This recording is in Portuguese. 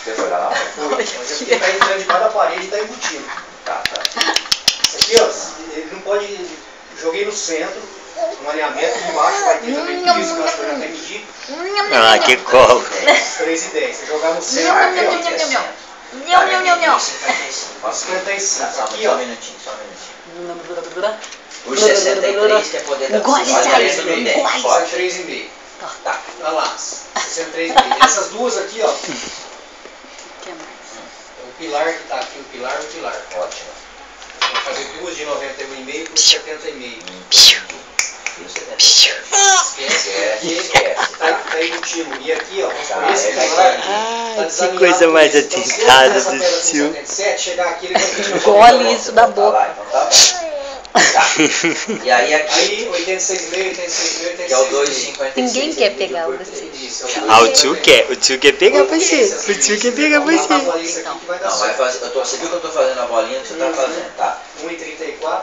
Você foi lá na hora? Mas aqui tá entrando de cada parede e tá embutindo. Tá. Isso aqui, ó, ele não pode... Joguei no centro, um alinhamento, embaixo vai ter também 15, que eu acho que eu já até medi. Ah, que colo. 3 e 10. Você jogar no centro, aqui, ó. 55. Aqui, ó. Só um minutinho. Os 63 quer poder dar Engole esse aí, engole. Pode? 3,5. Tá. Olha lá, 63,5. Essas duas aqui, ó. Que mais? O pilar que tá aqui, o pilar. Ótimo. Vou fazer duas de 91,5 por 70,5. Esquece. Tá embutindo. E aqui, ó, Tá, esse ele vai pilar Ai, tá que desalinhado coisa com mais esse. Então, se eu atentada essa do pedra com tio. 77, chegar aqui, ele vai ter Engole isso da boca. Tá lá, então tá bom. Tá. E aí aqui, Aí, 86,5, que é o 2,56. Ninguém quer pegar você. Isso, Ah, o tio quer pegar você. O tio quer pegar você. Isso aqui que vai dar Não, vai certo. fazer. Você viu que eu tô fazendo a bolinha que você tá fazendo? Tá. 1,34,